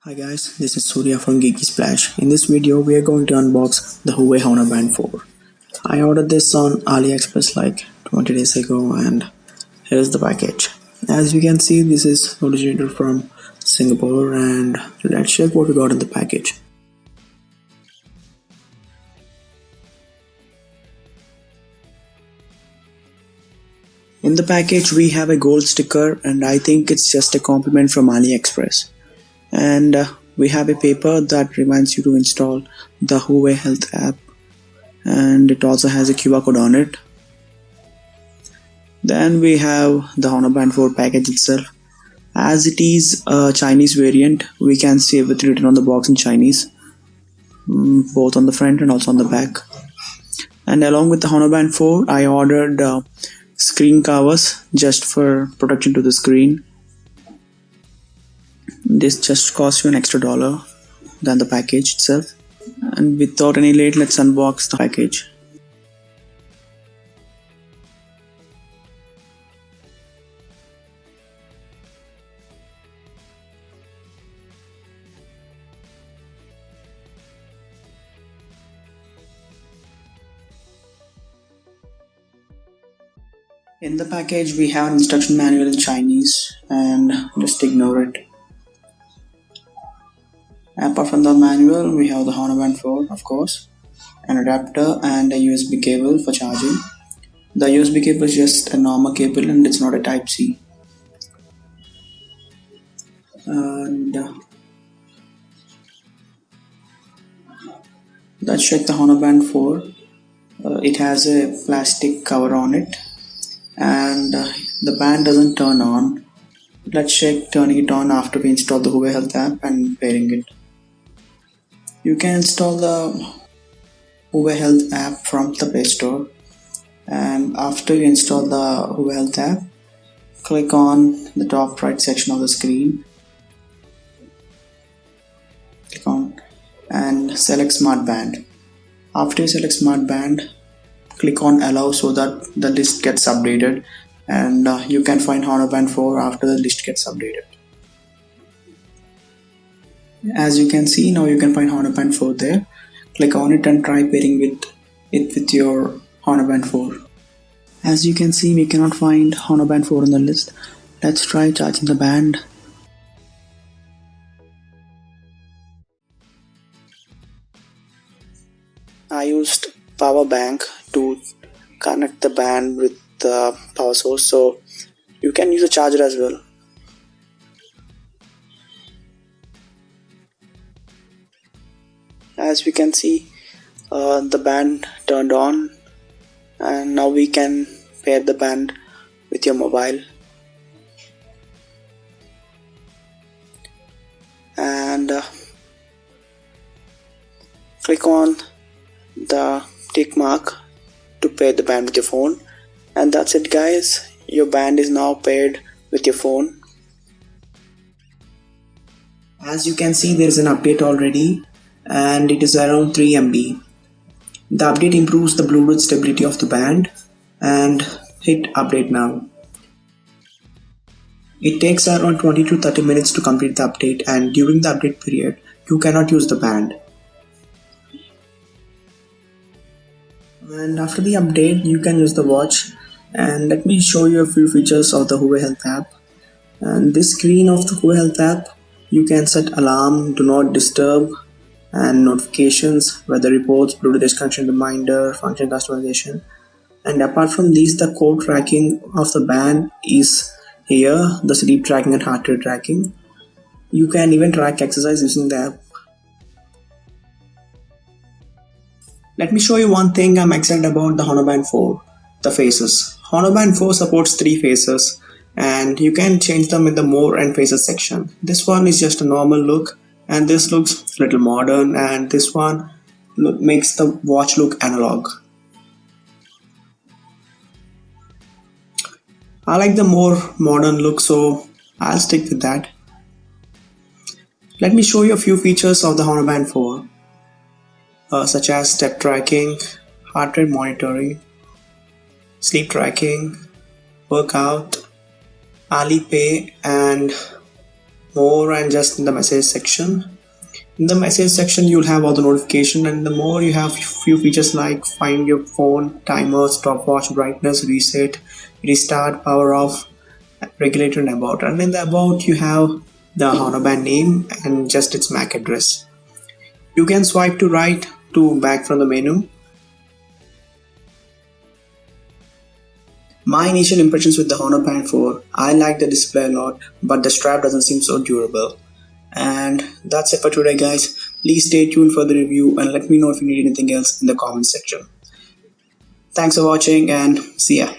Hi guys, this is Surya from GeekySplash. In this video, we are going to unbox the Huawei Honor Band 4. I ordered this on AliExpress like 20 days ago and here's the package. As you can see, this is originated from Singapore and let's check what we got in the package. In the package, we have a gold sticker and I think it's just a compliment from AliExpress. And we have a paper that reminds you to install the Huawei Health app, and it also has a QR code on it. Then we have the Honor Band 4 package itself. As it is a Chinese variant, we can see everything written on the box in Chinese, both on the front and also on the back. And along with the Honor Band 4, I ordered screen covers just for protection to the screen. This just costs you an extra $1 than the package itself. And without any late, let's unbox the package. In the package, we have an instruction manual in Chinese and just ignore it. Apart from the manual, we have the Honor Band 4, of course, an adapter and a USB cable for charging. The USB cable is just a normal cable and it's not a Type-C. And let's check the Honor Band 4. It has a plastic cover on it and the band doesn't turn on. Let's check turning it on after we install the Huawei Health app and pairing it. You can install the Huawei Health app from the Play Store, and after you install the Huawei Health app, click on the top right section of the screen. Click on and select Smart Band. After you select Smart Band, click on Allow so that the list gets updated, and you can find Honor Band 4 after the list gets updated. As you can see, now you can find Honor Band 4 there. Click on it and try pairing with your Honor Band 4. As you can see, we cannot find Honor Band 4 on the list. Let's try charging the band. I used power bank to connect the band with the power source, so you can use a charger as well. As we can see, the band turned on, and now we can pair the band with your mobile. And click on the tick mark to pair the band with your phone. And that's it guys, your band is now paired with your phone. As you can see, there is an update already and it is around 3 MB. The update improves the Bluetooth stability of the band, and hit update now. It takes around 20 to 30 minutes to complete the update, and during the update period you cannot use the band. And after the update you can use the watch, and let me show you a few features of the Huawei Health app. And this screen of the Huawei Health app, you can set alarm, do not disturb, and notifications, weather reports, Bluetooth disconnection reminder, function customization. And apart from these, the core tracking of the band is here, the sleep tracking and heart rate tracking. You can even track exercise using the app. Let me show you one thing I'm excited about the Honor Band 4, the faces. Honor Band 4 supports 3 faces and you can change them in the More and Faces section. This one is just a normal look, and this looks a little modern, and this one makes the watch look analog. I like the more modern look, so I'll stick with that. Let me show you a few features of the Honor Band 4, such as step tracking, heart rate monitoring, sleep tracking, workout, Alipay, and more and just in the message section. In the message section, you'll have all the notification, and the more you have few features like find your phone, timer, stopwatch, brightness, reset, restart, power off, regulator, and about. And in the about, you have the Honor Band name and just its MAC address. You can swipe to right to back from the menu. My initial impressions with the Honor Band 4, I like the display a lot, but the strap doesn't seem so durable. And that's it for today, guys. Please stay tuned for the review and let me know if you need anything else in the comment section. Thanks for watching and see ya.